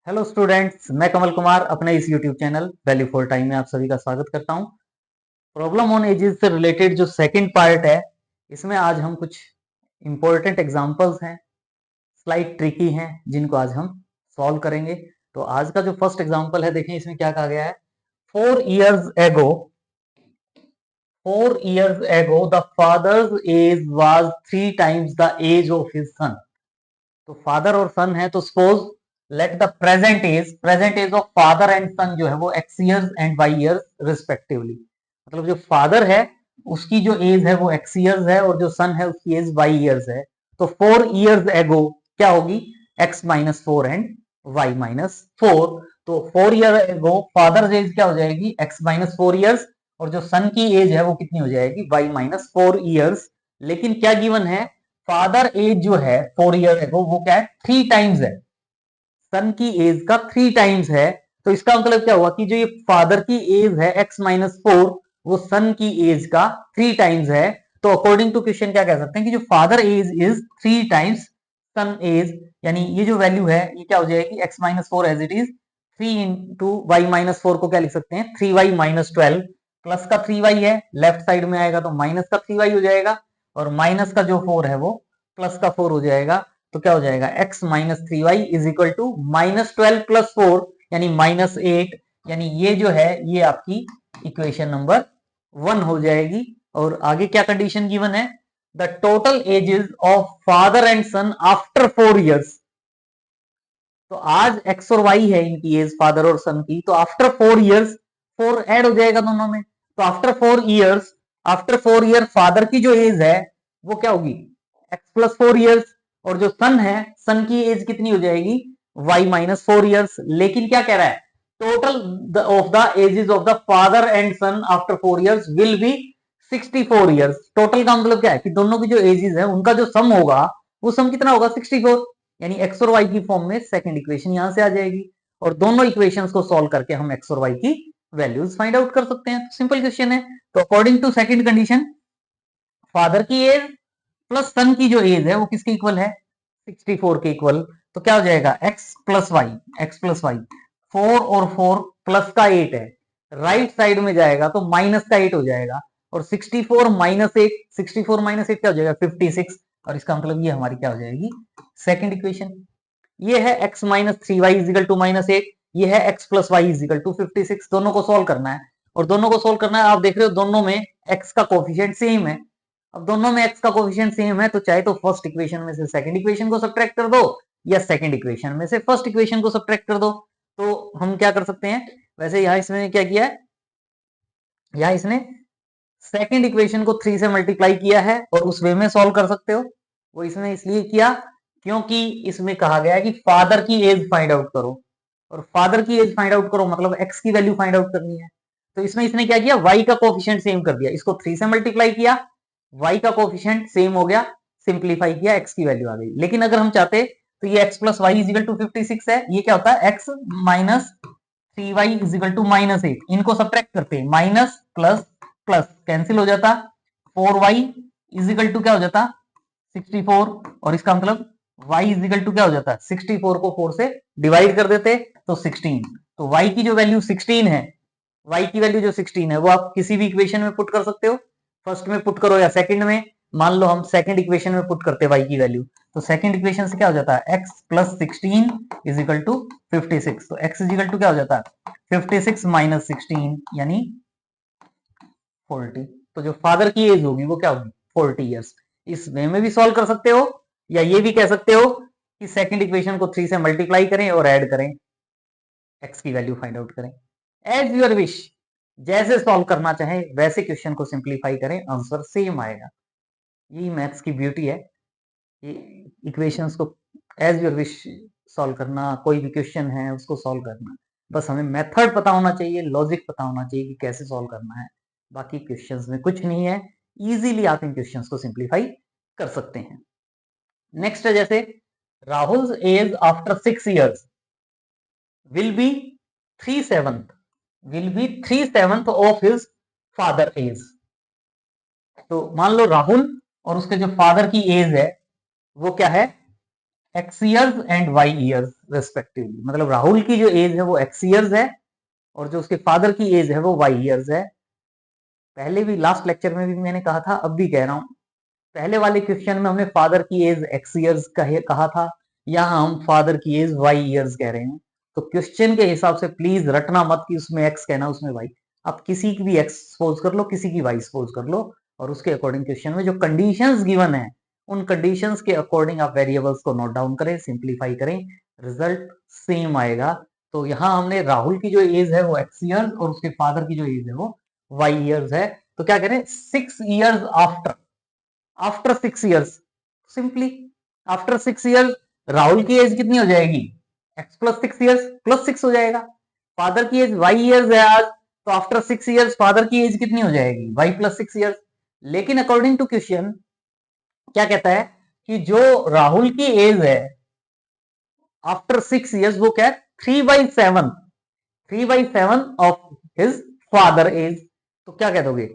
Hello students, मैं कमल कुमार अपने इस YouTube channel value for time में आप सभी का स्वागत करता हूं। प्रॉब्लम ऑन एजेस से रिलेटेड जो सेकंड पार्ट है, इसमें आज हम कुछ इंपॉर्टेंट एग्जांपल्स हैं, स्लाइड ट्रिकी हैं, जिनको आज हम सॉल्व करेंगे। तो आज का जो फर्स्ट एग्जांपल है, देखें इसमें क्या कहा गया है। 4 years ago the father's age was 3 times the age of his son। तो फादर और सन है, तो suppose let the present age of father and son जो है वो X years and Y years respectively. मतलब जो फादर है उसकी जो एज है वो एक्स ईयर्स है और जो सन है उसकी एज वाई ईयर्स है। तो 4 years एगो क्या होगी, x minus four and y minus four. तो 4 year एगो फादर एज क्या हो जाएगी, एक्स माइनस 4 years, और जो सन की एज है वो कितनी हो जाएगी, वाई माइनस 4 years। लेकिन क्या गिवन है, फादर एज जो है 4 year एगो वो क्या है, 3 टाइम्स है, सन की एज का 3 टाइम्स है। तो इसका मतलब क्या हुआ कि जो ये फादर की एज है एक्स माइनस फोर, वो सन की एज का 3 टाइम्स है। तो अकॉर्डिंग टू क्वेश्चन क्या कह सकते हैं कि जो father age is 3 times son age, यानी ये जो वैल्यू है ये क्या हो जाएगी, x minus four as it is 3 into y minus four को क्या लिख सकते हैं, 3y-12, प्लस का 3y है, लेफ्ट साइड में आएगा तो माइनस का 3y हो जाएगा, और माइनस का जो 4 है वो प्लस का 4 हो जाएगा। तो क्या हो जाएगा, x minus three y is equal to -12 plus 4 यानी -8। यानी ये जो है ये आपकी इक्वेशन नंबर 1 हो जाएगी। और आगे क्या कंडीशन गिवन है, the total ages of father and son after 4 years। तो आज एक्स और वाई है इनकी एज, फादर और सन की, तो आफ्टर 4 years 4 ऐड हो जाएगा दोनों में। तो आफ्टर फोर ईयर फादर की जो एज है वो क्या होगी, एक्स प्लस 4 years, और जो सन है, सन की एज कितनी हो जाएगी, वाई माइनस 4 years। लेकिन क्या कह रहा है, total of the ages of the father and son after 4 years will be 64 years। Total का मतलब क्या है कि दोनों की जो एजेस है उनका जो सम होगा वो सम कितना होगा, 64। यानी एक्स और वाई की फॉर्म में सेकंड इक्वेशन यहां से आ जाएगी, और दोनों इक्वेशंस को सॉल्व करके हम एक्स और वाई की वैल्यूज फाइंड आउट कर सकते हैं। सिंपल क्वेश्चन है। तो according to second condition, father की एज प्लस सन की जो एज है वो किसके इक्वल है, 64 के इक्वल। तो क्या हो जाएगा, एक्स प्लस वाई, 4 और 4 प्लस का 8 है, राइट साइड में जाएगा तो माइनस का 8 हो जाएगा, और 64 माइनस 8 क्या हो जाएगा, 56। और इसका मतलब ये हमारी क्या हो जाएगी, सेकंड इक्वेशन। ये है x minus three y is equal to -8, ये है x plus y is equal to 56। दोनों को सोल्व करना है, और दोनों को सोल्व करना है, आप देख रहे हो दोनों में x का कोफिशिएंट सेम है। अब दोनों में x का कोफिशिएंट सेम है तो चाहे तो फर्स्ट इक्वेशन में से सेकंड इक्वेशन को सब्ट्रैक्ट कर दो, या सेकंड इक्वेशन में से फर्स्ट इक्वेशन को सब्ट्रैक्ट कर दो। तो हम क्या कर सकते हैं, वैसे यहां इसमें क्या किया है, यहां इसने सेकंड इक्वेशन को 3 से मल्टीप्लाई किया है, और उस वे में सॉल्व कर सकते हो। वो इसने इसलिए किया क्योंकि इसमें कहा गया है कि फादर की एज फाइंड आउट करो, और फादर की एज फाइंड आउट करो मतलब एक्स की वैल्यू फाइंड आउट करनी है। तो इसमें इसने क्या किया, वाई का कोफिशिएंट सेम कर दिया, इसको 3 से मल्टीप्लाई किया, वाई का कोफिशिएंट सेम हो गया, सिंप्लीफाई किया, एक्स की वैल्यू आ गई। लेकिन अगर हम चाहते तो ये x plus y is equal to 56 है, ये क्या होता है, x minus three y is equal to -8, इनको सब्ट्रैक्ट करते हैं, माइनस प्लस प्लस कैंसिल हो जाता, 4y इजिकल टू क्या हो जाता, 64। और इसका मतलब y इजिकल टू क्या हो जाता है, 64 को 4 से डिवाइड कर देते तो 16। तो y की जो वैल्यू 16 है, y की वैल्यू जो 16 है वो आप किसी भी इक्वेशन में पुट कर सकते हो, फर्स्ट में पुट करो या सेकंड में। मान लो हम सेकंड इक्वेशन में पुट करते y की वैल्यू, तो सेकंड इक्वेशन से क्या हो जाता है, x प्लस 16 इजिकल टू 56। तो x इजिकल टू क्या हो जाता है, 56 माइनस 16 यानी 40। तो जो फादर की एज होगी वो क्या होगी, 40 years। इस वे में भी सॉल्व कर सकते हो, या ये भी कह सकते हो कि सेकंड इक्वेशन को 3 से मल्टीप्लाई करें और ऐड करें, एक्स की वैल्यू फाइंड आउट करें, एज यूर विश। जैसे सॉल्व करना चाहे वैसे क्वेश्चन को सिंप्लीफाई करें, आंसर सेम आएगा। यही मैथ्स की ब्यूटी है, ये इक्वेशंस को एज यूर विश सॉल्व करना, कोई भी क्वेश्चन है उसको सॉल्व करना। बस हमें मेथड पता होना चाहिए, लॉजिक पता होना चाहिए कि कैसे सॉल्व करना है, बाकी क्वेश्चंस में कुछ नहीं है। इजीली आप इन क्वेश्चंस को सिंप्लीफाई कर सकते हैं। नेक्स्ट है जैसे, Rahul age after 6 years will be 3/7 will be 3/7 of his father age. तो मान लो राहुल और उसके जो फादर की एज है वो क्या है, x years and Y years respectively. मतलब राहुल की जो एज है वो एक्स ईयर्स है और जो उसके फादर की एज है वो वाई ईयर्स है। पहले भी लास्ट लेक्चर में भी मैंने कहा था, अब भी कह रहा हूं, पहले वाले क्वेश्चन में हमने फादर की एज एक्स ईयर्स कहा था, यहाँ हम फादर की एज वाई ईयर्स कह रहे हैं। तो क्वेश्चन के हिसाब से प्लीज रटना मत कि उसमें एक्स कहना उसमें वाई। आप किसी की भी एक्स सपोज कर लो, किसी की वाई सपोज कर लो, और उसके अकॉर्डिंग क्वेश्चन में जो कंडीशंस गिवन है उन कंडीशंस के अकॉर्डिंग आप वेरिएबल्स को नोट डाउन करें, सिंप्लीफाई करें, रिजल्ट सेम आएगा। तो यहाँ हमने राहुल की जो एज है वो एक्स ईयर्स और उसके फादर की जो एज है वो वाई ईयर्स है। तो क्या करें, 6 years after 6 years, simply after 6 years Rahul की एज कितनी हो जाएगी, एक्स प्लस 6 ईयर्स प्लस 6 हो जाएगा। फादर की एज वाई ईयर्स है आज, तो आफ्टर 6 ईयर्स फादर की एज कितनी हो जाएगी, वाई प्लस 6 ईयर्स। लेकिन अकॉर्डिंग टू क्वेश्चन क्या कहता है कि जो राहुल की एज है आफ्टर 6 ईयर्स वो क्या है, 3/7, 3/7 ऑफ हिज फादर एज। तो क्या कह दोगे,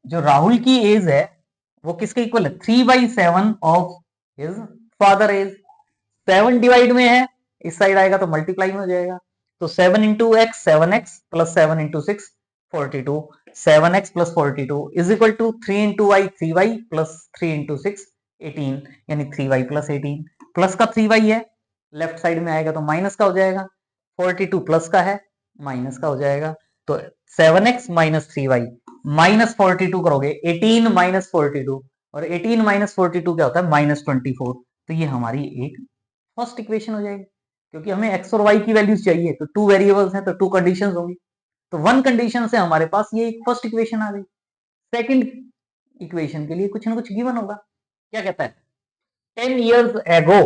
जो राहुल की एज है वो किसके इक्वल है, 3/7 of his father age. 7 divide में है, इस साइड आएगा तो मल्टीप्लाई में हो जाएगा। तो 7 into x 7x plus 7 into 6 42, 7x plus 42 is equal to 3 into y 3y plus 3 into 6 18, यानी 3y प्लस 18। प्लस का 3y है, लेफ्ट साइड में आएगा तो माइनस का हो जाएगा, 42 प्लस का है माइनस का हो जाएगा। तो 7x माइनस 3y माइनस 42 करोगे, 18 माइनस 42, और 18 माइनस 42 क्या होता है, माइनस 24। तो ये हमारी एक फर्स्ट इक्वेशन हो जाएगी, क्योंकि हमें एक्स और वाई की वैल्यूज चाहिए, तो 2 वेरिएबल्स हैं तो 2 कंडीशंस होंगी। तो 1 कंडीशन से हमारे पास ये एक फर्स्ट इक्वेशन आ गई। सेकंड इक्वेशन के लिए कुछ ना कुछ गिवन होगा। क्या कहता है, 10 इयर्स एगो,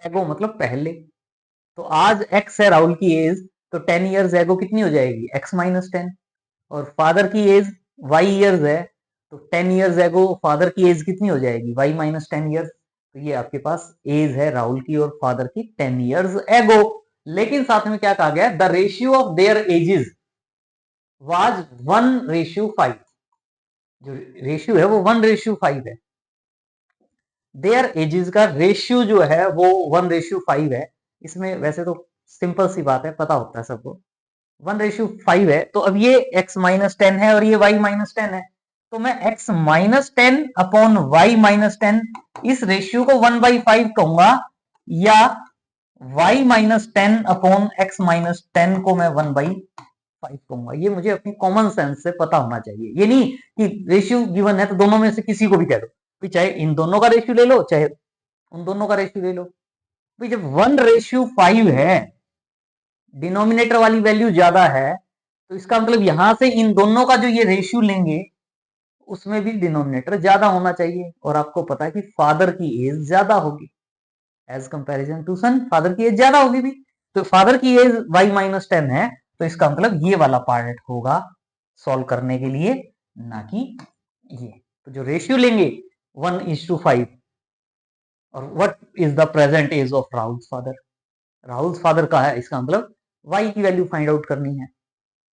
एगो मतलब पहले, तो आज एक्स है राहुल की एज, तो 10 इयर्स एगो कितनी हो जाएगी, एक्स माइनस 10। और फादर की एज वाई इयर्स है, तो 10 इयर्स एगो फादर की एज कितनी हो जाएगी, वाई माइनस 10 ईयर्स। तो ये आपके पास एज है राहुल की और फादर की 10 इयर्स एगो। लेकिन साथ में क्या कहा गया, the ratio of their edges was 1:5। जो रेशियो है वो 1:5 है। देयर एजेस का रेशियो जो है वो 1:5 है। इसमें वैसे तो सिंपल सी बात है, पता होता है सबको, 1:5 है। तो अब ये x माइनस 10 है और ये y माइनस 10 है, तो मैं x minus 10 upon y minus 10 इस रेशियो को 1/5 कहूंगा, या y minus 10 upon x minus 10 को मैं 1/5 कहूंगा। ये मुझे अपनी कॉमन सेंस से पता होना चाहिए। ये नहीं कि रेशियो गिवन है तो दोनों में से किसी को भी कह दो, चाहे इन दोनों का रेशियो ले लो चाहे उन दोनों का रेशियो ले लो। भाई जब 1:5 है, डिनोमिनेटर वाली वैल्यू ज्यादा है, तो इसका मतलब यहां से इन दोनों का जो ये रेशियो लेंगे उसमें भी डिनोमिनेटर ज्यादा होना चाहिए। और आपको पता है कि फादर की एज ज्यादा होगी, age comparison to son father की एज ज्यादा होगी भी। तो फादर की एज y माइनस 10 है, तो इसका मतलब ये वाला पार्ट होगा सॉल्व करने के लिए, ना कि ये। तो जो रेशियो लेंगे 1:5। और what is the present age of Rahul father, Rahul father का है, इसका मतलब y की वैल्यू फाइंड आउट करनी है।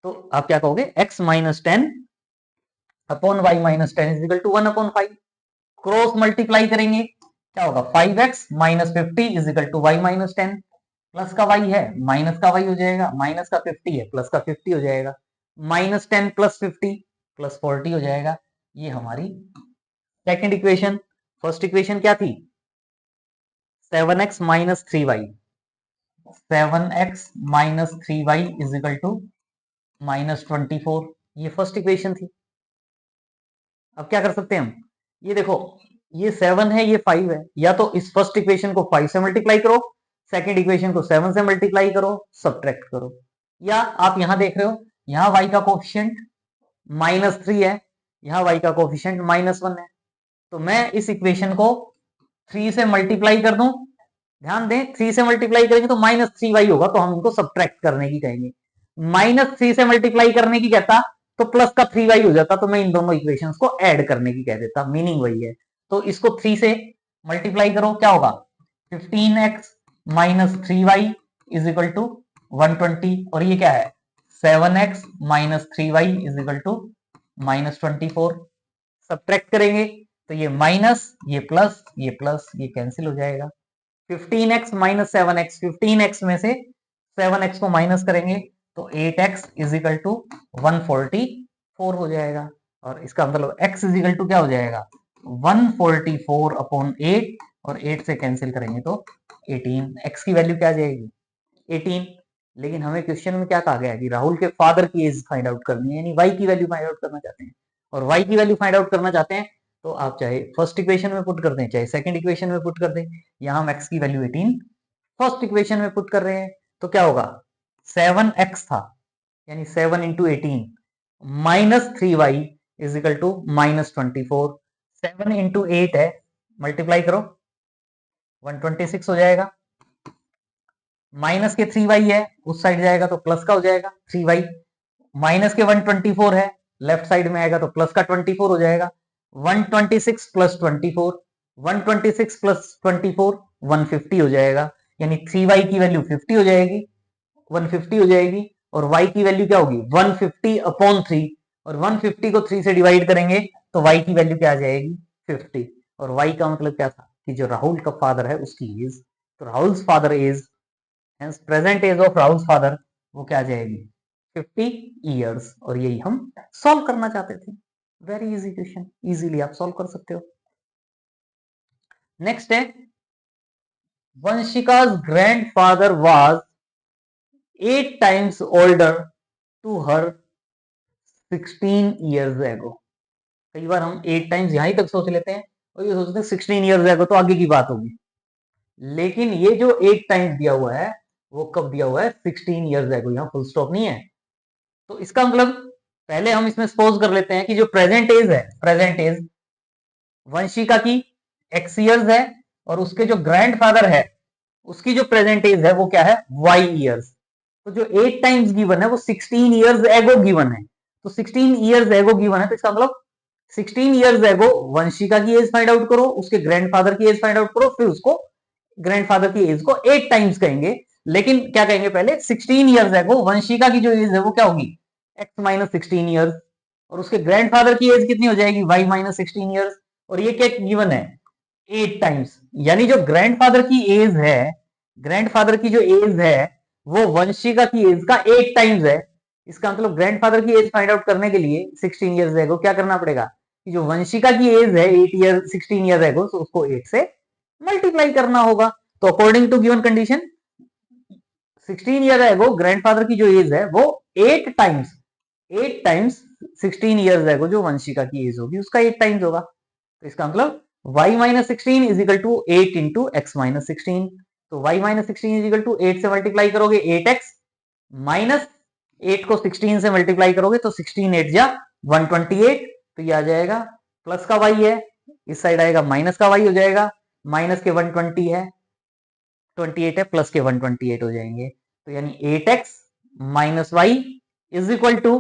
तो आप क्या कहोगे, x minus 10 upon y minus 10 is equal to 1/5। Cross multiply करेंगे क्या होगा, 5x minus 50 is equal to y minus 10। Plus का y है माइनस का y हो जाएगा, माइनस का 50 है प्लस का 50 हो जाएगा, माइनस 10 प्लस 50 प्लस 40 हो जाएगा। ये हमारी सेकेंड इक्वेशन। फर्स्ट इक्वेशन क्या थी, 7x minus 3y, 7x minus 3y is equal to minus 24। ये फर्स्ट इक्वेशन थी। अब क्या कर सकते हैं हम, ये देखो, ये 7 है ये 5 है, या तो इस फर्स्ट इक्वेशन को 5 से मल्टीप्लाई करो, सेकंड इक्वेशन को 7 से मल्टीप्लाई करो, सब्ट्रैक्ट करो, या आप यहां देख रहे हो यहां y का कोफिशिएंट -3 है, यहां y का कोफिशिएंट -1 है, तो मैं इस इक्वेशन को 3 से मल्टीप्लाई कर दूं। ध्यान दें 3 से मल्टीप्लाई करेंगे तो -3y होगा, तो हम इनको सब्ट्रैक्ट करने की कहेंगे। -3 से मल्टीप्लाई करने की कहता तो प्लस का 3y हो जाता, तो मैं इन दोनों इक्वेशंस को ऐड करने की कह देता, मीनिंग वही है। तो इसको 3 से मल्टीप्लाई करो क्या होगा, 15x minus 3y is equal to 120, और ये क्या है 7x minus 3y is equal to -24। Subtract करेंगे तो ये माइनस ये प्लस ये कैंसिल हो जाएगा, 15x माइनस 7x, 15x में से 7x को माइनस करेंगे तो 8x इज इक्वल टू 144 हो जाएगा। और इसका मतलब x इज इक्वल टू क्या हो जाएगा 144 अपॉन 8, और 8 से कैंसिल करेंगे तो 18। x की वैल्यू क्या आ जाएगी 18। लेकिन हमें क्वेश्चन में क्या कहा गया कि राहुल के फादर की एज फाइंड आउट करनी है, यानी y की वैल्यू फाइंड आउट करना चाहते हैं। और y की वैल्यू फाइंड आउट करना चाहते हैं तो आप चाहे फर्स्ट इक्वेशन में पुट कर दें चाहे सेकंड इक्वेशन में पुट कर दें। यहाँ हम x की वैल्यू 18 फर्स्ट इक्वेशन में पुट कर रहे हैं तो क्या होगा 7x था, यानी 7 into 18 minus 3y is equal to minus 24। 7 into 8 है, मल्टीप्लाई करो 126 हो जाएगा। माइनस के 3y है, उस साइड जाएगा तो प्लस का हो जाएगा 3y। माइनस के 124 है, लेफ्ट साइड में आएगा तो प्लस का 24 हो जाएगा। 126 प्लस 24, 126 प्लस 24 150 हो जाएगा, यानी 3y की वैल्यू 50 हो जाएगी, 150 हो जाएगी। और y की वैल्यू क्या होगी 150 अपॉन 3, और 150 को 3 से डिवाइड करेंगे तो y की वैल्यू क्या आ जाएगी 50। और y का मतलब क्या था कि जो राहुल का फादर है उसकी एज, तो Rahul father age, hence present age of Rahul father वो क्या आ जाएगी 50 ईयर्स। और यही हम सॉल्व करना चाहते थे। वेरी इजी क्वेश्चन, इजीली आप सॉल्व कर सकते हो। नेक्स्ट है वंशिका's grandfather was 8 times older to her 16 years ago। कई बार हम 8 टाइम्स यहां तक सोच लेते हैं और ये सोचते हैं 16 ईयर्स एगो तो आगे की बात होगी, लेकिन ये जो 8 टाइम्स दिया हुआ है वो कब दिया हुआ है 16 ईयर्स एगो, यहाँ फुल स्टॉप नहीं है। तो इसका मतलब पहले हम इसमें सपोज कर लेते हैं कि जो प्रेजेंट एज है, प्रेजेंट एज वंशिका की x ईयर्स है, और उसके जो ग्रैंडफादर है उसकी जो प्रेजेंट एज है वो क्या है y ईयर्स। तो जो 8 टाइम्स गिवन है वो 16 ईयर्स एगो गिवन है। तो 16 ईयर्स एगो गिवन है तो इसका मतलब 16 ईयर्स एगो वंशिका की एज फाइंड आउट करो, उसके ग्रैंडफादर की एज फाइंड आउट करो, फिर उसको ग्रैंडफादर की एज को 8 टाइम्स कहेंगे। लेकिन क्या कहेंगे पहले 16 ईयर्स एगो वंशिका की जो एज है वो क्या होगी x माइनस 16 ईयर्स, और उसके ग्रैंडफादर की एज कितनी हो जाएगी y माइनस 16 ईयर्स। और ये क्या गिवन है 8 टाइम्स, यानी जो ग्रैंडफादर की एज है, ग्रैंडफादर की जो एज है वो वंशिका की एज का 8 टाइम्स है। इसका मतलब ग्रैंडफादर की एज फाइंड आउट करने के लिए 16 ईयर्स एगो क्या करना पड़ेगा कि जो वंशिका की एज है 8 ईयर 16 ईयर एगो, तो उसको 8 से मल्टीप्लाई करना होगा। तो according to given condition 16 year ago grandfather की जो एज है वो 8 टाइम्स 16 ईयर्स एगो जो वंशिका की एज होगी उसका 8 टाइम्स होगा। तो इसका मतलब y minus 16 is equal to 8 into x minus 16। तो y minus 16 is equal to 8 से मल्टीप्लाई करोगे 8x, माइनस 8 को 16 से मल्टीप्लाई करोगे तो 16 8 जा 128, तो ये आ जाएगा प्लस का y है, इस साइड आएगा माइनस का y हो जाएगा, माइनस के 120 है, 28 है, प्लस के 128 हो जाएंगे। तो यानी 8x minus y is equal to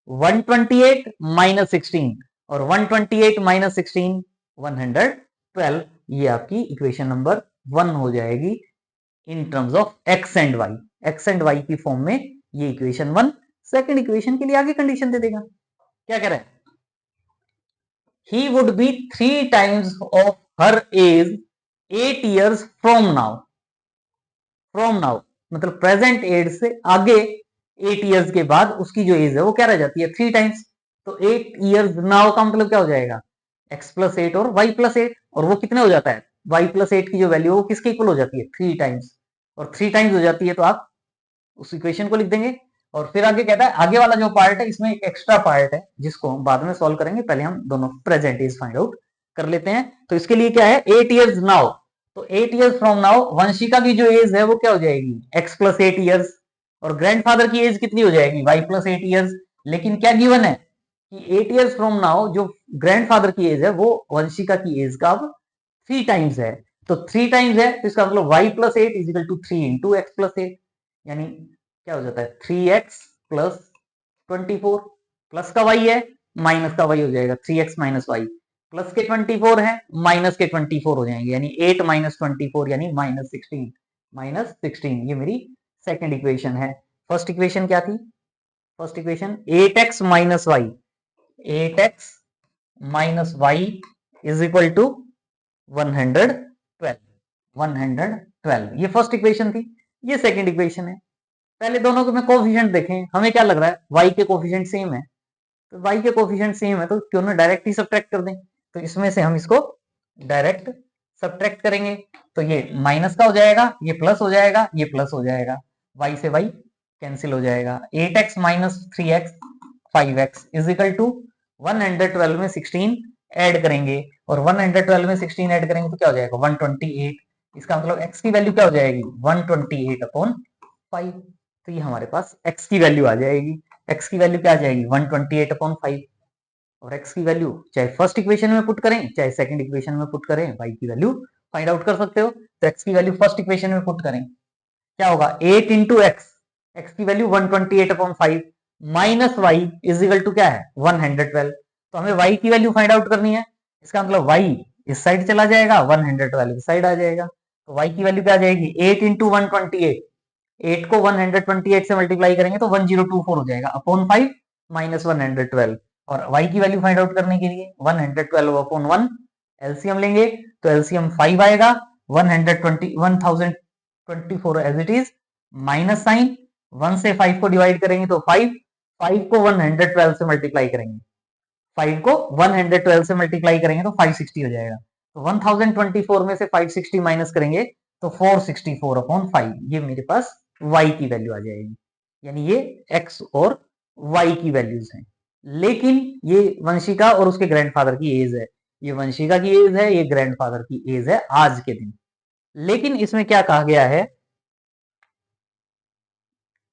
128 minus 16, और 128 माइनस 16 112। ये आपकी इक्वेशन नंबर 1 हो जाएगी in terms of x and y, x and y की फॉर्म में ये इक्वेशन 1। सेकंड इक्वेशन के लिए आगे कंडीशन दे देगा, क्या कह रहा है he would be 3 times of her age 8 years from now। From now मतलब प्रेजेंट एज से आगे 8 इयर्स के बाद उसकी जो एज है वो क्या रह जाती है 3 टाइम्स। तो 8 इयर्स नाउ का मतलब क्या हो जाएगा x प्लस 8 और y प्लस 8, और वो कितने हो जाता है y प्लस 8 की जो वैल्यू है वो किसके इक्वल हो जाती है 3 टाइम्स, और 3 टाइम्स हो जाती है तो आप उस इक्वेशन को लिख देंगे। और फिर आगे कहता है आगे वाला जो पार्ट है इसमें एक एक्स्ट्रा पार्ट है जिसको हम बाद में सॉल्व करेंगे, पहले हम दोनों प्रेजेंट एज फाइंड आउट कर लेते हैं। तो इसके लिए क्या है 8 इयर्स नाउ, तो 8 इयर्स फ्रॉम नाउ वंशिका की जो एज है वो क्या हो जाएगी x प्लस 8 इयर्स, और ग्रैंडफादर की एज कितनी हो जाएगी y प्लस 8 इयर्स। लेकिन क्या गिवन है कि 8 इयर्स फ्रॉम नाउ जो ग्रैंडफादर की एज है वो वंशिका की एज का अब 3 टाइम्स है। तो 3 टाइम्स है तो इसका मतलब y plus 8 is equal to 3 into x plus 8, यानी क्या हो जाता है 3x प्लस 24, प्लस का y है माइनस का y हो जाएगा 3x माइनस वाई, प्लस के 24 है माइनस के 24 हो जाएंगे, यानी 8 माइनस 24 यानी माइनस 16, माइनस 16। ये मेरी सेकंड इक्वेशन है। फर्स्ट इक्वेशन क्या थी, first equation 8x minus y, 8x minus y is equal to 112, 112। ये फर्स्ट इक्वेशन थी, ये सेकंड इक्वेशन है। पहले दोनों को में कोफिशिएंट देखें, हमें क्या लग रहा है y के कोफिशिएंट सेम है, तो y के कोफिशिएंट सेम है तो क्यों ना डायरेक्ट ही सब्ट्रैक्ट कर दें। तो इसमें से हम इसको डायरेक्ट सब्ट्रैक्ट करेंगे, तो ये माइनस का हो जाएगा, ये प्लस हो जाएगा, ये प्लस हो जाएगा, y से y कैंसिल हो जाएगा। 8x minus 3x 5x is equal to 112 में 16 ऐड करेंगे, और 112 में 16 ऐड करेंगे तो क्या हो जाएगा 128। इसका मतलब x की वैल्यू क्या हो जाएगी 128 अपॉन 5। तो ये हमारे पास x की वैल्यू आ जाएगी। x की वैल्यू क्या आ जाएगी 128 अपॉन 5, और x की वैल्यू चाहे फर्स्ट इक्वेशन में पुट करें चाहे सेकंड इक्वेशन में पुट करें y की वैल्यू फाइंड आउट कर सकते हो। तो x की वैल्यू फर्स्ट इक्वेशन में पुट करें, क्या होगा 8 इंटू एक्स, एक्स की value 128 upon 5 minus y is equal to क्या है 112। तो हमें y की वैल्यू फाइंड आउट करनी है, इसका मतलब y इस साइड चला जाएगा, 112 इस साइड आ जाएगा। तो y की वैल्यू क्या आ जाएगी 8 इंटू 128, 8 को 128 से मल्टीप्लाई करेंगे तो 1024 हो जाएगा अपॉन 5 माइनस 112। और y की वैल्यू फाइंड आउट करने के लिए 112 अपॉन 1 एलसीएम लेंगे, तो एलसीएम 5 आएगा, 1024 as it is, minus sign 1 से 5 को डिवाइड करेंगे तो 5, 5 को 112 से मल्टीप्लाई करेंगे, 5 को 112 से मल्टीप्लाई करेंगे तो 560 हो जाएगा। तो 1024 में से 560 माइनस करेंगे तो 464 अपॉन 5, ये मेरे पास y की वैल्यू आ जाएगी। यानी ये x और y की वैल्यूज हैं। लेकिन ये वंशिका और उसके ग्रैंडफादर की एज है, ये वंशिका की एज है, ये ग्रैंडफादर की एज है आज के दिन। लेकिन इसमें क्या कहा गया है,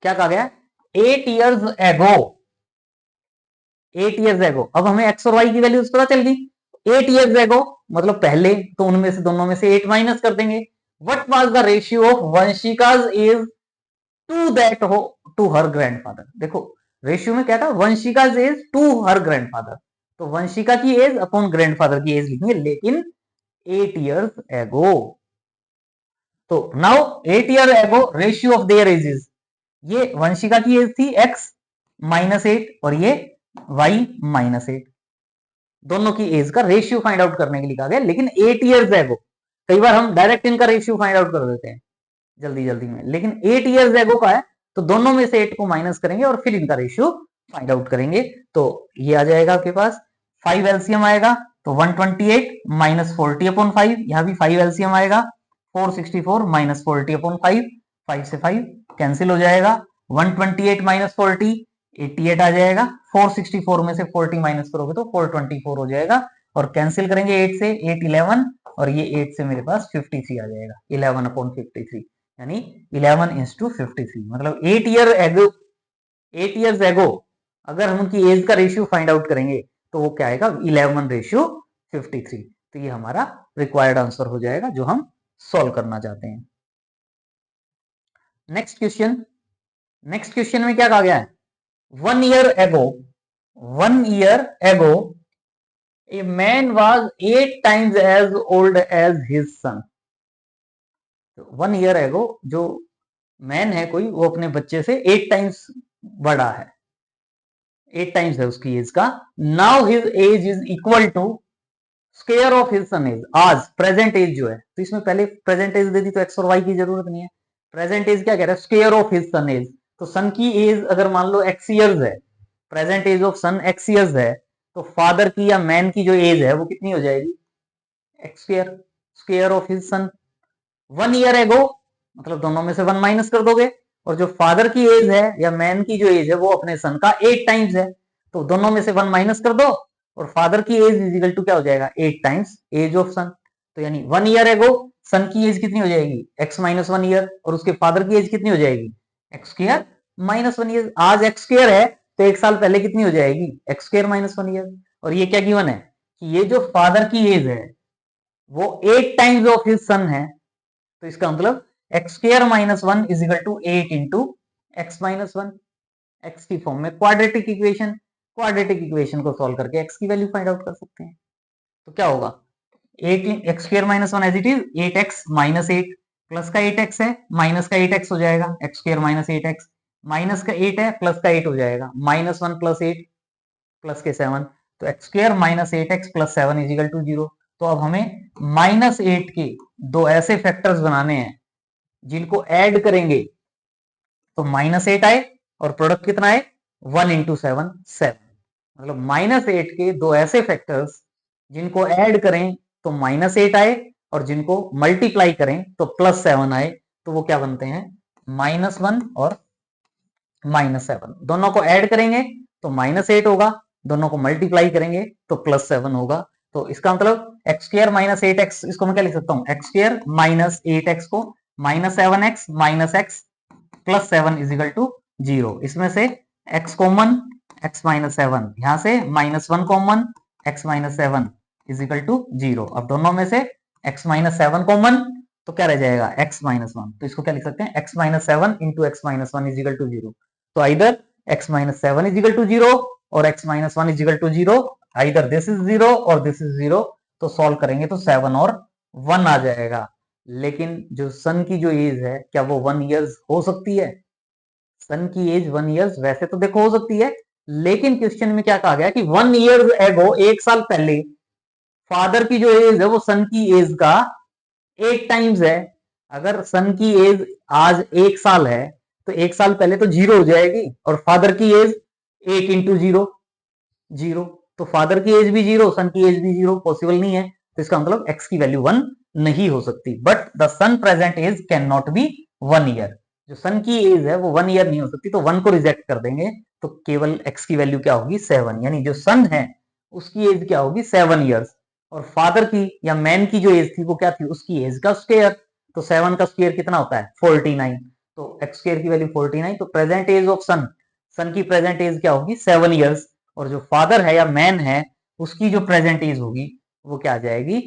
क्या कहा गया 8 इयर्स एगो, 8 इयर्स एगो। अब हमें एक्स और वाई की वैल्यूज पता चल गई। 8 इयर्स एगो मतलब पहले, तो उनमें से दोनों में से 8 माइनस कर देंगे। What was the ratio of Vanshika's age to that हो टू हर ग्रैंडफादर। देखो रेशियो में क्या था Vanshika's age to her grandfather, तो वंशिका की एज अपॉन ग्रैंडफादर की एज लिखेंगे, लेकिन 8 इयर्स एगो। तो now 8 year ago ratio of their ages, ये वंशिका की एज थी x माइनस 8 और ये y माइनस 8, दोनों की एज का रेशियो फाइंड आउट करने के लिए कहा गया। लेकिन 8 इयर्स एगो, कई बार हम डायरेक्ट इनका रेशियो फाइंड आउट कर देते हैं जल्दी जल्दी में, लेकिन 8 इयर्स एगो का है तो दोनों में से 8 को माइनस करेंगे और फिर इनका रेशियो फाइंड आउट करेंगे। तो ये आ जाएगा आपके पास 5 एलसीएम आएगा, तो 128 माइनस 40 अपॉन 5, यहां भी 5 एलसीएम आएगा, 464 माइनस 40 अपॉन 5, 5 से 5 कैंसिल हो जाएगा, 128 माइनस 40 88 आ जाएगा, 464 में से 40 माइनस करोगे तो 424 हो जाएगा, और कैंसिल करेंगे 8 से 8 11, और ये 8 से मेरे पास 53 आ जाएगा, 11 अपॉन 53, यानी 11 इज टू 53, मतलब 8 ईयर एगो, 8 इयर्स एगो अगर हम उनकी एज का रेशियो फाइंड आउट करेंगे तो वो क्या आएगा 11 रेशियो 53। तो ये हमारा रिक्वायर्ड आंसर हो जाएगा जो हम सॉल्व करना चाहते हैं। नेक्स्ट क्वेश्चन, नेक्स्ट क्वेश्चन में क्या कहा गया है 1 ईयर एगो, 1 year ago a man was 8 times as old as his son. 1 year ago जो मैन है कोई, वो अपने बच्चे से 8 टाइम्स बड़ा है, 8 टाइम्स है उसकी एज का। Now his age is equal to square of his son age, आज प्रेजेंट एज जो है, तो इसमें पहले प्रेजेंट एज दे दी तो एक्स और वाई की जरूरत नहीं है, प्रेजेंट एज क्या कह रहा है square of his son age. तो सन की एज अगर मान लो एक्स ईयर्स है, present age of son x years है, तो फादर की या मैन की जो एज है वो कितनी हो जाएगी x square, square of his son. 1 year एगो मतलब दोनों में से 1 माइनस कर दोगे, और जो फादर की एज है या मैन की जो एज है वो अपने सन का 8 टाइम्स है, तो दोनों में से 1 माइनस कर दो, और फादर की एज इज इक्वल टू क्या हो जाएगा 8 टाइम्स एज ऑफ सन। तो यानी 1 ईयर एगो सन की एज कितनी हो जाएगी x माइनस 1 ईयर, और उसके फादर की एज कितनी हो जाएगी एक्स स्क्वायर माइनस 1 ईयर। आज एक्स स्क्वायर है तो एक साल पहले कितनी हो जाएगी एक्स स्क्वायर माइनस 1 ईयर। और ये क्या गिवन है कि ये जो फादर की एज है वो 8 टाइम्स ऑफ हिज सन है, तो इसका मतलब x square minus 1 is equal to 8 into x minus 1, x की फॉर्म में क्वाड्रेटिक इक्वेशन, क्वाड्रेटिक इक्वेशन को सॉल्व करके एक्स की वैल्यू फाइंड आउट कर सकते हैं। तो क्या होगा 8 x square minus 1 as it is 8x माइनस 8, प्लस का 8x है माइनस का 8x हो जाएगा, x square minus 8x, minus का 8 है प्लस का 8 हो जाएगा, माइनस 1 प्लस 8 प्लस के 7, तो x square minus 8x plus 7 is equal to 0। तो अब हमें माइनस 8 के दो ऐसे फैक्टर्स बनाने हैं जिनको ऐड करेंगे तो -8 आए और प्रोडक्ट कितना आए 1 इंटू 7 7, मतलब -8 के दो ऐसे फैक्टर्स जिनको ऐड करें तो -8 आए और जिनको मल्टीप्लाई करें तो +7 आए, तो वो क्या बनते हैं -1 और -7। दोनों को ऐड करेंगे तो -8 होगा, दोनों को मल्टीप्लाई करेंगे तो +7 होगा। तो इसका मतलब x² - 8x, इसको मैं क्या लिख सकता हूँ x² - 8x को -7x - x +7 = 0। इसमें से x कॉमन, x - 7, यहां से -1 कॉमन, x - 7 = 0। अब दोनों में से x - 7 कॉमन तो क्या रह जाएगा x - 1, तो इसको क्या लिख सकते हैं x - 7 × x - 1 = 0। तो इधर x - 7 = 0 और x - 1 = 0, इधर दिस इज 0 और दिस इज 0, तो सॉल्व करेंगे तो 7 और 1 आ जाएगा। लेकिन जो सन की जो एज है क्या वो 1 ईयर्स हो सकती है? सन की एज 1 ईयर्स वैसे तो देखो हो सकती है, लेकिन क्वेश्चन में क्या कहा गया कि 1 ईयर एगो, 1 साल पहले फादर की जो एज है वो सन की एज का 8 टाइम्स है। अगर सन की एज आज 1 साल है तो 1 साल पहले तो 0 हो जाएगी और फादर की एज 8 इंटू 0 0, तो फादर की एज भी 0, सन की एज भी 0, पॉसिबल नहीं है। तो इसका मतलब x की वैल्यू 1 नहीं हो सकती। But the son present age can not be 1 year, जो सन की एज है वो 1 ईयर नहीं हो सकती, तो 1 को रिजेक्ट कर देंगे। तो केवल x की वैल्यू क्या होगी 7, यानी जो सन है उसकी एज क्या होगी 7 ईयर्स, और फादर की या मैन की जो एज थी वो क्या थी उसकी एज का स्क्वायर। तो 7 का स्क्वायर कितना होता है 49, तो x² की वैल्यू 49। तो प्रेजेंट एज ऑफ सन, सन की प्रेजेंट एज क्या होगी 7 ईयर्स, और जो फादर है या मैन है उसकी जो प्रेजेंट एज होगी वो क्या आ जाएगी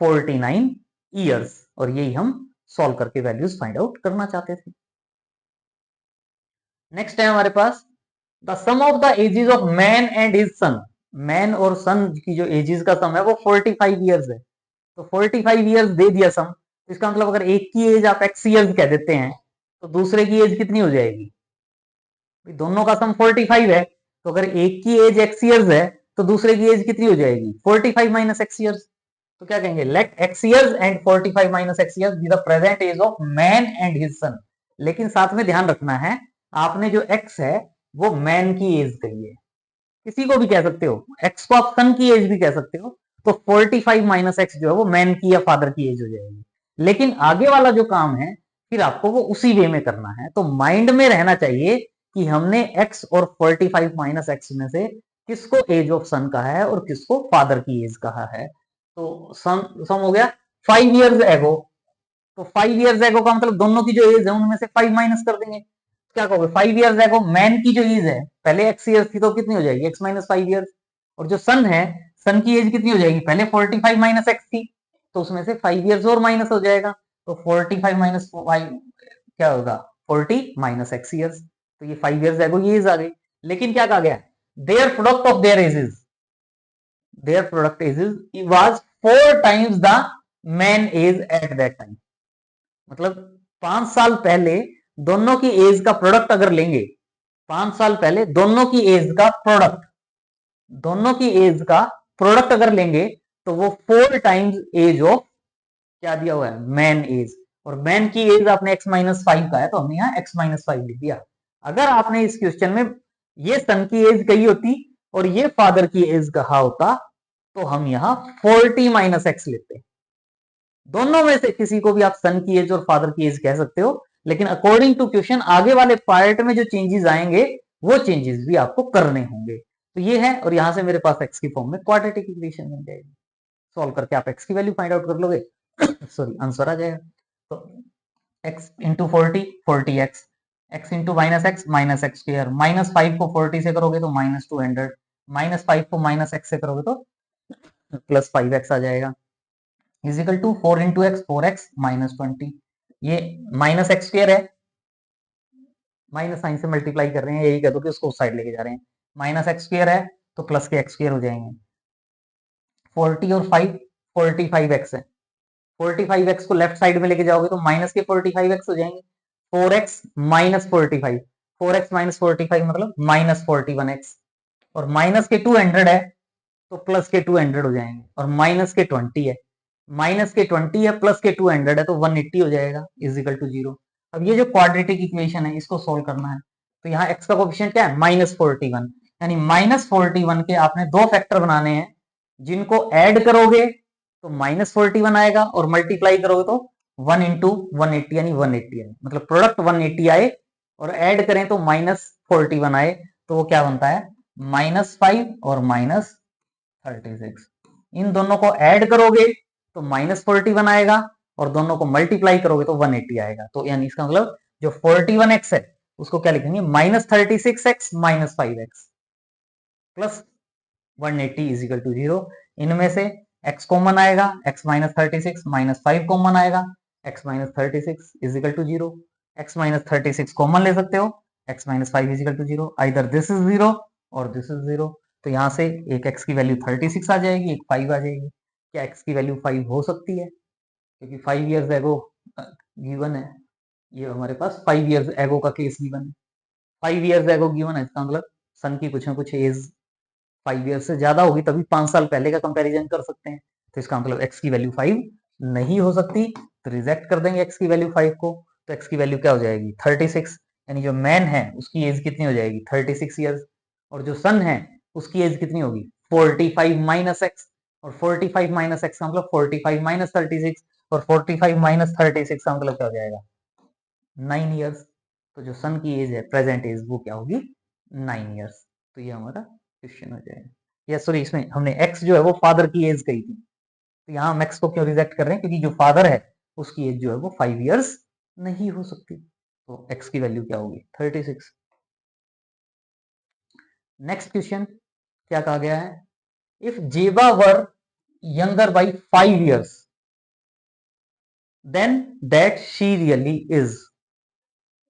49 ईयर्स। और यही हम सॉल्व करके वैल्यूज फाइंड आउट करना चाहते थे। नेक्स्ट है हमारे पास the sum of the ages of man and his son. Man और सन की जो एजेस का सम है वो 45 ईयर्स है, तो 45 ईयर्स दे दिया सम, तो इसका मतलब अगर एक की एज आप x ईयर्स कह देते हैं तो दूसरे की एज कितनी हो जाएगी, दोनों का सम 45 है, तो अगर एक की एज x ईयर्स है तो दूसरे की एज कितनी हो जाएगी 45 - x ईयर्स। तो क्या कहेंगे let x years and 45 - x years be the present age of man and his son. लेकिन साथ में ध्यान रखना है आपने जो x है वो मैन की एज कही है, किसी को भी कह सकते हो, x को आप सन की एज भी कह सकते हो, तो 45 - x जो है वो मैन की या फादर की एज हो जाएगी। लेकिन आगे वाला जो काम है फिर आपको वो उसी वे में करना है, तो माइंड में रहना चाहिए कि हमने x और 45 - x में से किसको एज ऑफ सन कहा है और किसको फादर की एज कहा है। तो सम हो गया 5 ईयर्स एगो, तो 5 ईयर्स एगो का मतलब दोनों की जो एज है उनमें से 5 माइनस कर देंगे, क्या कहोगे 5 ईयर्स एगो मैन की जो एज है पहले x ईयर्स थी तो कितनी हो जाएगी x - 5 ईयर्स, और जो सन है सन की एज कितनी हो जाएगी पहले 45 - x थी तो उसमें से 5 ईयर्स और माइनस हो जाएगा, तो 45 - 5 क्या होगा 40 - x ईयर्स, तो ये 5 ईयर्स एगो ये एज आ गई। लेकिन क्या कहा गया their product of their edges, their product ages was 4 times the man age at that time। मतलब 5 साल पहले दोनों की एज का प्रोडक्ट अगर लेंगे, 5 साल पहले दोनों की एज का प्रोडक्ट, दोनों की एज का प्रोडक्ट अगर लेंगे तो वो 4 टाइम्स एज ऑफ क्या दिया हुआ है मैन एज, और मैन की एज आपने x - 5 का है तो हमने यहाँ x - 5 लिख दिया। अगर आपने इस क्वेश्चन में ये सन की एज कही होती और ये फादर की एज कहा होता तो हम यहाँ 40 - x लेते। दोनों में से किसी को भी आप सन की एज और फादर की एज कह सकते हो, लेकिन अकॉर्डिंग टू क्वेश्चन आगे वाले पार्ट में जो चेंजेस आएंगे वो चेंजेस भी आपको करने होंगे। तो ये है, और यहां से मेरे पास x की फॉर्म में क्वाड्रेटिक इक्वेशन बन जाएगी, सॉल्व करके आप x की वैल्यू फाइंड आउट कर लोगे सॉरी आंसर आ जाएगा। तो x into 40 x into -x -x², -5 को 40 से करोगे तो -200, -5 को -x से करोगे तो +5x आ जाएगा, is equal to 4 into x 4x -20, ये -x² है, माइनस साइन से मल्टीप्लाई कर रहे हैं, यही कह दो कि उसको उस साइड लेके जा रहे हैं, -x² है तो प्लस के x² हो जाएंगे, 40 और 5 45x है, 45x को लेफ्ट साइड में लेके जाओगे तो माइनस के 45x हो जाएंगे, 4x -45, 4x -45 मतलब -41x, और माइनस के 200 है तो प्लस के 200 हो जाएंगे, और माइनस के 20 है माइनस के 20 है, प्लस के 200 है, तो 180 हो जाएगा इज इक्वल टू 0। अब ये जो क्वाड्रेटिक इक्वेशन है इसको सोल्व करना है, तो यहाँ x का कोफिशिएंट क्या है, -41, यानी -41 के आपने दो फैक्टर बनाने हैं, जिनको ऐड करोगे तो -41 आएगा और मल्टीप्लाई करोगे तो 1 इंटू 180 यानी 180 आए, मतलब प्रोडक्ट 180 आए और ऐड करें तो -41 आए, तो वो क्या बनता है -5 और -36। इन दोनों को ऐड करोगे तो -41 आएगा और दोनों को मल्टीप्लाई करोगे तो 180 आएगा। तो यानी इसका मतलब जो 41x है उसको क्या लिखेंगे, -36x -5x plus 180 is equal to 0। इनमें से x कॉमन आएगा, x -36 -5 कॉमन आएगा, x -36 is equal to 0। x -36 common ले सकते हो, x -5 is equal to 0, either this is 0 और दिस इज 0। तो यहाँ से एक x की वैल्यू 36 आ जाएगी, एक 5 आ जाएगी। क्या x की वैल्यू 5 हो सकती है, क्योंकि 5 इयर्स एगो गिवन है, ये हमारे पास 5 इयर्स एगो का केस गिवन है, 5 इयर्स एगो गिवन है, इसका मतलब सन की कुछ ना कुछ एज 5 ईयर से ज्यादा होगी, तभी 5 साल पहले का कंपैरिजन कर सकते हैं। तो इसका मतलब x की वैल्यू 5 नहीं हो सकती, तो रिजेक्ट कर देंगे x की वैल्यू 5 को। तो x की वैल्यू क्या हो जाएगी 36, यानी जो मैन है उसकी एज कितनी हो जाएगी 36 ईयर्स, और जो सन है उसकी एज कितनी होगी 45 माइनस एक्स, और 45 माइनस एक्स का मतलब 45 माइनस 36, और 45 माइनस 36 का मतलब क्या हो जाएगा 9 ईयर्स। तो जो सन की एज है प्रेजेंट एज वो क्या होगी 9 ईयर्स। तो ये हमारा क्वेश्चन हो जाएगा। या सॉरी, इसमें हमने x जो है वो फादर की एज कही थी, तो यहाँ हम x को क्यों रिजेक्ट कर रहे हैं, क्योंकि जो फादर है उसकी एज जो है वो 5 इयर्स नहीं हो सकती। तो x की वैल्यू क्या होगी 36। नेक्स्ट क्वेश्चन क्या कहा गया है, if Zeba were younger by 5 years then that she really is,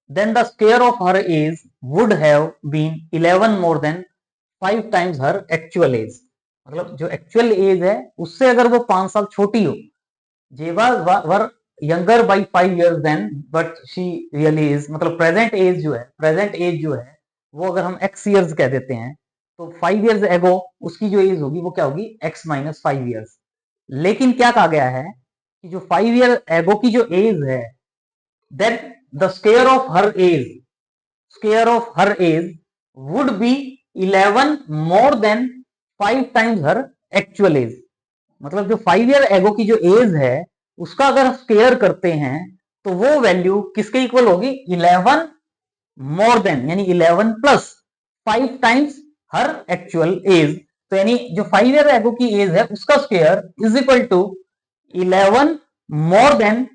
then the square of her age would have been 11 more than 5 times her actual age। मतलब जो एक्चुअल एज है उससे अगर वो 5 साल छोटी हो, Zeba were younger by 5 years then but she really is, मतलब प्रेजेंट एज जो है, प्रेजेंट एज जो है वो अगर हम x इयर्स कह देते हैं, तो 5 इयर्स एगो उसकी जो एज होगी वो क्या होगी x माइनस 5 इयर्स। लेकिन क्या कहा गया है कि जो 5 ईयर एगो की जो एज है, that the square of her age would be 11 more than 5 times her actual age। मतलब जो 5 ईयर एगो की जो एज है उसका अगर स्क्वायर करते हैं तो वो वैल्यू किसके इक्वल होगी 11 मोर देन, यानी 11 plus 5 times her actual age. तो यानी जो 5 ईयर एगो की एज है उसका square is equal to 11 more than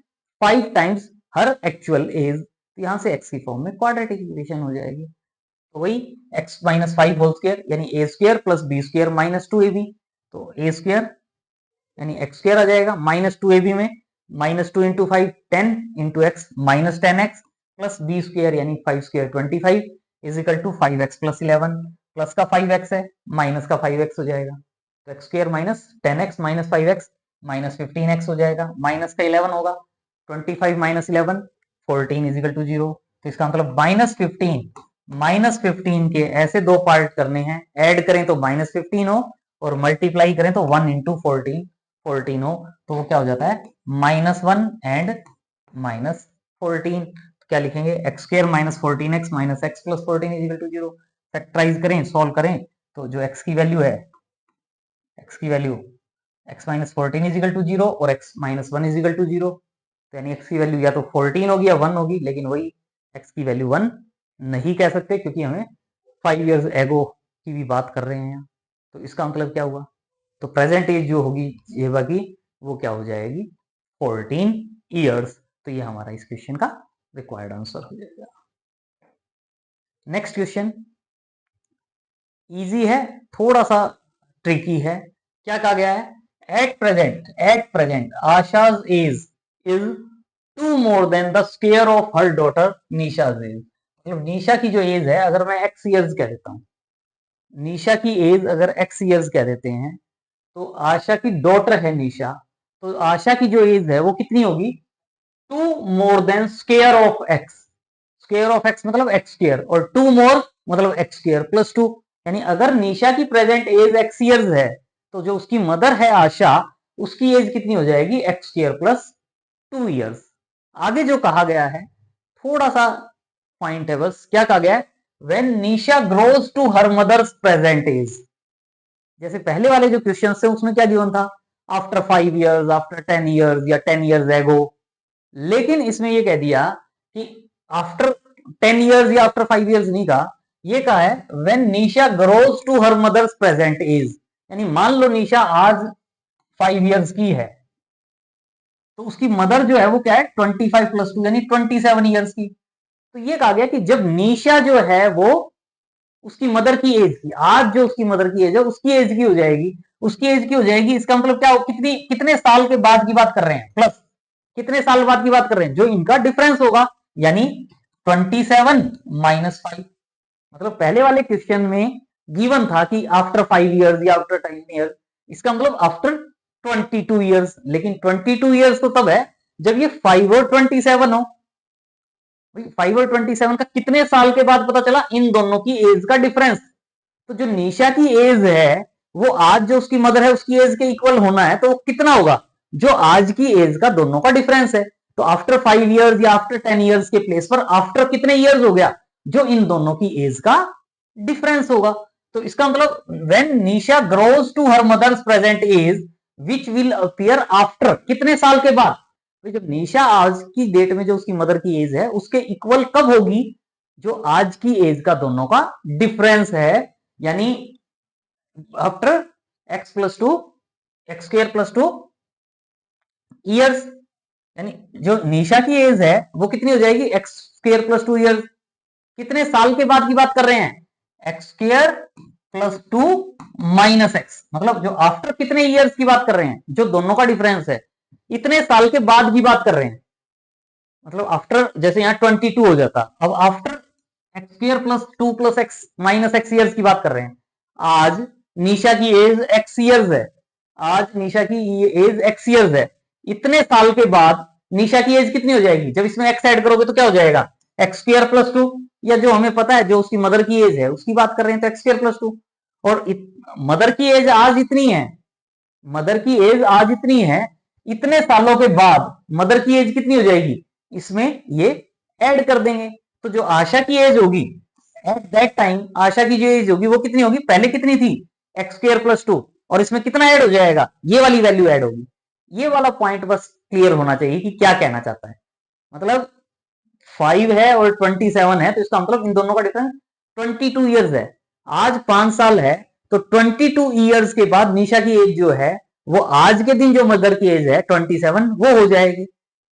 5 times her actual age. तो यहां से x की फॉर्म में क्वाड्रेटिक इक्वेशन हो जाएगी। तो वही x माइनस 5 होल स्क्वायर यानी a square plus b square minus 2ab, तो a स्क्वायर यानी x स्क्वायर आ जाएगा, माइनस 2ab में -2 into 5 10 into x minus 10x plus b square यानी 5 square 25 is equal to 5x plus 11, plus का 5x है minus का 5x हो जाएगा, तो x square minus 10x minus 5x minus 15x हो जाएगा, माइनस का 11 होगा, 25 माइनस 11 14 इज इक्वल टू 0। तो इसका मतलब -15 के ऐसे दो पार्ट करने हैं, ऐड करें तो -15 हो और मल्टीप्लाई करें तो 1 इंटू 14 हो, तो वो क्या हो जाता है -1 एंड -14। क्या लिखेंगे x square minus 14x minus x plus 14 is equal to 0। Factorise करें, सॉल्व करें, तो जो x की वैल्यू है, x की value x minus 14 is equal to 0 और x minus 1 is equal to 0, तो यानी x की वैल्यू या तो 14 होगी या 1 होगी, लेकिन वही x की वैल्यू 1 नहीं कह सकते क्योंकि हमें 5 इयर्स एगो की भी बात कर रहे हैं। तो इसका मतलब क्या हुआ, तो प्रेजेंट एज जो होगी जेबा की वो क्या हो जाएगी 14 इयर्स। तो ये हमारा इस क्वेश्चन का रिक्वायर्ड आंसर हो जाएगा। नेक्स्ट क्वेश्चन इजी है, थोड़ा सा ट्रिकी है। क्या कहा गया है, at present Asha's age is 2 more than the square of her daughter Nisha's age. मतलब निशा की जो एज है अगर मैं x इयर्स कह देता हूं, निशा की एज अगर x इयर्स कह देते हैं, तो आशा की डॉटर है निशा, तो आशा की जो एज है वो कितनी होगी 2 more then square of x। Square of x मतलब x स्क्वायर और 2 मोर मतलब x स्क्वायर प्लस 2, यानी अगर निशा की प्रेजेंट एज x इयर्स है तो जो उसकी मदर है आशा उसकी एज कितनी हो जाएगी एक्स स्क्वायर प्लस 2 ईयर्स। आगे जो कहा गया है थोड़ा सा पॉइंट है बस, क्या कहा गया है, when Nisha grows to her mother's present age. जैसे पहले वाले जो क्वेश्चन थे उसमें क्या गिवन था, आफ्टर 5 ईयर्स, आफ्टर 10 ईयर्स या 10 ईयर्स एगो। लेकिन इसमें ये कह दिया कि आफ्टर 10 ईयर्स या आफ्टर 5 ईयर्स नहीं कहा, ये कहा है when Nisha grows to her mother's present age. यानी मान लो निशा आज 5 ईयर्स की है, तो उसकी मदर जो है वो क्या है 25 प्लस 2 यानी 27 ईयर्स की। तो ये कहा गया कि जब निशा जो है वो उसकी मदर की एज की, आज जो उसकी मदर की एज है उसकी एज की हो जाएगी, उसकी एज की हो जाएगी, इसका मतलब क्या हो, कितनी कितने साल के बाद की बात कर रहे हैं, प्लस कितने साल बाद की बात कर रहे हैं, जो इनका डिफरेंस होगा, यानी 27 माइनस 5। मतलब पहले वाले क्वेश्चन में गिवन था कि आफ्टर 5 ईयर्स या आफ्टर 10 ईयर्स, इसका मतलब आफ्टर 22 ईयर्स। लेकिन 22 ईयर्स तो तब है जब ये 5 और 27 हो। 5 और 27 का कितने साल के बाद पता चला, इन दोनों की एज का डिफरेंस। तो जो निशा की एज है वो आज जो उसकी मदर है उसकी एज के इक्वल होना है, तो वो कितना होगा, जो आज की एज का दोनों का डिफरेंस है। तो आफ्टर 5 ईयर्स या आफ्टर 10 ईयर्स के प्लेस पर आफ्टर कितने ईयर्स हो गया, जो इन दोनों की एज का डिफरेंस होगा। तो इसका मतलब when Nisha grows to her mother's present age which will appear after कितने साल के बाद, तो जब निशा आज की डेट में जो उसकी मदर की एज है उसके इक्वल कब होगी, जो आज की एज का दोनों का डिफरेंस है, यानी after x plus 2 x square plus 2 years. यानी जो निशा की एज है वो कितनी हो जाएगी एक्स स्क्वायर प्लस 2 ईयर्स। कितने साल के बाद की बात कर रहे हैं, x square plus 2 minus x, मतलब जो आफ्टर कितने ईयर्स की बात कर रहे हैं, जो दोनों का डिफरेंस है इतने साल के बाद की बात कर रहे हैं। मतलब आफ्टर जैसे यहां 22 हो जाता, अब after x square plus 2 plus x minus x years की बात कर रहे हैं। आज निशा की एज एक्स ईयर्स है, आज निशा की एज एक्स ईयर्स है, इतने साल के बाद निशा की एज कितनी हो जाएगी, जब इसमें एक्स ऐड करोगे तो क्या हो जाएगा एक्स स्क्वायर प्लस 2, या जो हमें पता है जो उसकी मदर की एज है उसकी बात कर रहे हैं तो एक्स स्क्वायर प्लस 2। और मदर की एज आज इतनी है, मदर की एज आज इतनी है, इतने सालों के बाद मदर की एज कितनी हो जाएगी, इसमें ये ऐड कर देंगे। तो जो आशा की एज होगी एट दैट टाइम, आशा की जो एज होगी वो कितनी होगी, पहले कितनी थी एक्स स्क्वायर प्लस 2, और इसमें कितना ऐड हो जाएगा, ये वाली वैल्यू ऐड होगी। ये वाला पॉइंट बस क्लियर होना चाहिए कि क्या कहना चाहता है। मतलब 5 है और 27 है, तो इसका मतलब इन दोनों का डिफरेंस 22 ईयर्स है। आज 5 साल है तो 22 ईयर्स के बाद निशा की एज जो है वो आज के दिन जो मदर की एज है 27 वो हो जाएगी।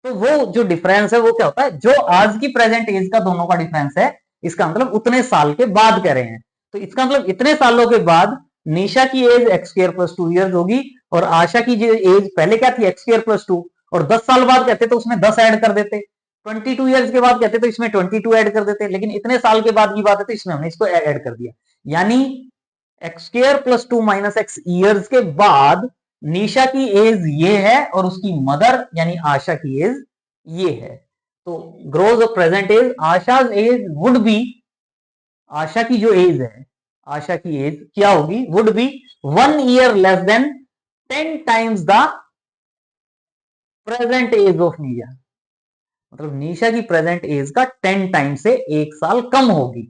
तो वो जो डिफरेंस है वो क्या होता है, जो आज की प्रेजेंट एज का दोनों का डिफरेंस है, इसका मतलब उतने साल के बाद कह रहे हैं। तो इसका मतलब इतने सालों के बाद निशा की age x square plus 2 years होगी, और आशा की जो एज पहले क्या थी एक्स स्क्वायर प्लस 2, और 10 साल बाद कहते तो उसमें 10 ऐड कर देते, 22 ईयर्स के बाद कहते तो इसमें 22 ऐड कर देते, लेकिन इतने साल के बाद की बात है तो इसमें हमने इसको ऐड कर दिया। यानी x square plus 2 minus x years के बाद निशा की एज ये है और उसकी मदर यानी आशा की एज ये है। तो grows of present age, Asha's age would be, Asha की जो एज है, आशा की एज क्या होगी, would be 1 year less than 10 times the present age of Nisha. मतलब निशा की प्रेजेंट एज का 10 टाइम से 1 साल कम होगी।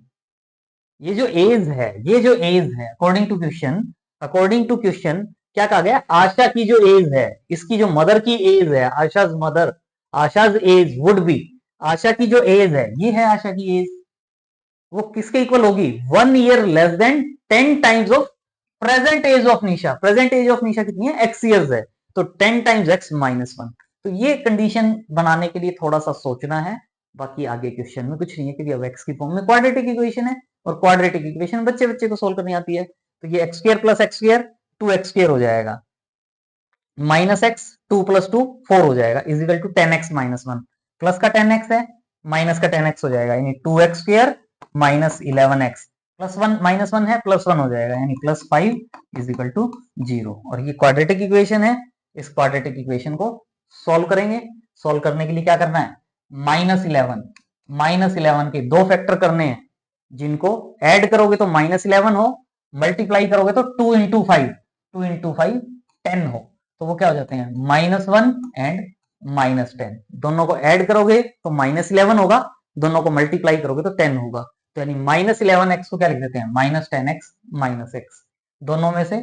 ये जो एज है, ये जो एज है according to question, according to question क्या कहा गया, आशा की जो एज है, इसकी जो मदर की एज है, Asha's mother, Asha's age would be, Asha की जो एज है ये है आशा की एज, वो किसके इक्वल होगी 1 year less than 10 times of present age of Nisha. Present age of Nisha कितनी है एक्स ईयर्स है, तो 10 टाइम्स एक्स माइनस 1। तो ये कंडीशन बनाने के लिए थोड़ा सा सोचना है, बाकी आगे क्वेश्चन में कुछ नहीं है, क्योंकि अब एक्स की फॉर्म में क्वाड्रेटिक इक्वेशन है, और क्वाड्रेटिक इक्वेशन बच्चे बच्चे को सोल्व करनी आती है। तो ये x square plus x square 2x square हो जाएगा, माइनस एक्स 2 प्लस 2 4 हो जाएगा, is equal to 10x minus 1, plus का 10x है माइनस का 10x हो जाएगा, यानी 2x square minus 11x, plus 1 minus 1 है प्लस 1 हो जाएगा, यानी प्लस 5 इजिकल टू 0। और ये क्वाड्रेटिक इक्वेशन है, इस क्वाड्रेटिक इक्वेशन को सॉल्व करेंगे। सॉल्व करने के लिए क्या करना है, माइनस 11 के 2 फैक्टर करने हैं, जिनको ऐड करोगे तो माइनस 11 हो, मल्टीप्लाई करोगे तो 2 इंटू 5 10 हो। तो वो क्या हो जाते हैं -1 एंड -10, दोनों को ऐड करोगे तो -11 होगा, दोनों को मल्टीप्लाई करोगे तो 10 होगा। तो यानी -11x को क्या लिख देते हैं -10x -x, दोनों में से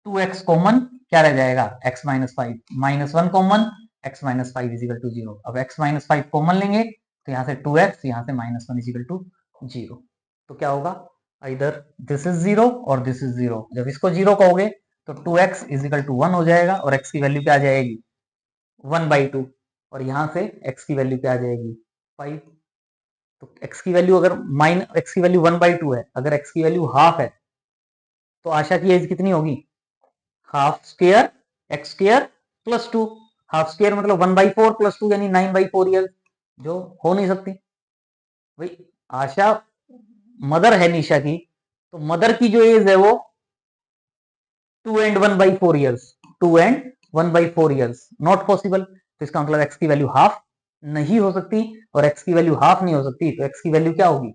2x कॉमन क्या रह जाएगा x -5, -1 common x -5 is equal to 0। अब x -5 कॉमन लेंगे तो यहाँ से 2x, यहाँ से -1 इजिकल टू 0। तो क्या होगा इधर दिस इज 0 और दिस इज 0, जब इसको 0 कहोगे तो 2x इजिकल टू 1 हो जाएगा और x की वैल्यू क्या आ जाएगी 1/2, और यहाँ से x की वैल्यू क्या आ जाएगी 5। तो x की वैल्यू अगर x की वैल्यू 1/2 है, अगर x की वैल्यू हाफ है तो आशा की एज कितनी होगी half square x square plus 2। Half square मतलब 1/4 प्लस 2 यानी 9/4 ईयर, जो हो नहीं सकती भाई। आशा मदर है निशा की, तो मदर की जो एज है वो 2 and 1/4 years, 2 and 1/4 years, not possible. तो इसका मतलब x की वैल्यू हाफ नहीं हो सकती, और x की वैल्यू हाफ नहीं हो सकती तो x की वैल्यू क्या होगी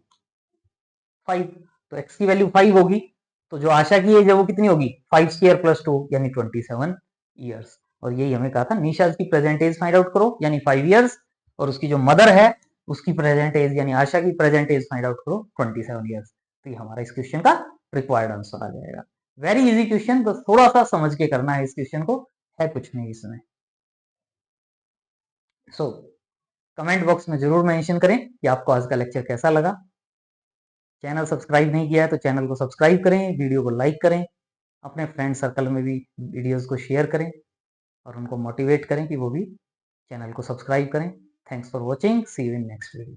5। तो x की वैल्यू 5 होगी, तो जो आशा की एज है वो कितनी होगी 5 स्क्वायर प्लस 2 यानी 27 ईयर्स। और यही हमें कहा था निशा की प्रेजेंट एज फाइंड आउट करो यानी 5 ईयर्स, और उसकी जो मदर है उसकी प्रेजेंट एज यानी आशा की प्रेजेंट एज फाइंड आउट करो 27 ईयर्स। तो ये हमारा इस क्वेश्चन का रिक्वायर्ड आंसर आ जाएगा। वेरी इजी क्वेश्चन, बस थोड़ा सा समझ के करना है इस क्वेश्चन को, है कुछ नहीं इसमें। सो कमेंट बॉक्स में जरूर मेंशन करें कि आपको आज का लेक्चर कैसा लगा। चैनल सब्सक्राइब नहीं किया है तो चैनल को सब्सक्राइब करें, वीडियो को लाइक करें, अपने फ्रेंड सर्कल में भी वीडियोस को शेयर करें और उनको मोटिवेट करें कि वो भी चैनल को सब्सक्राइब करें। Thanks for watching, see you in next video.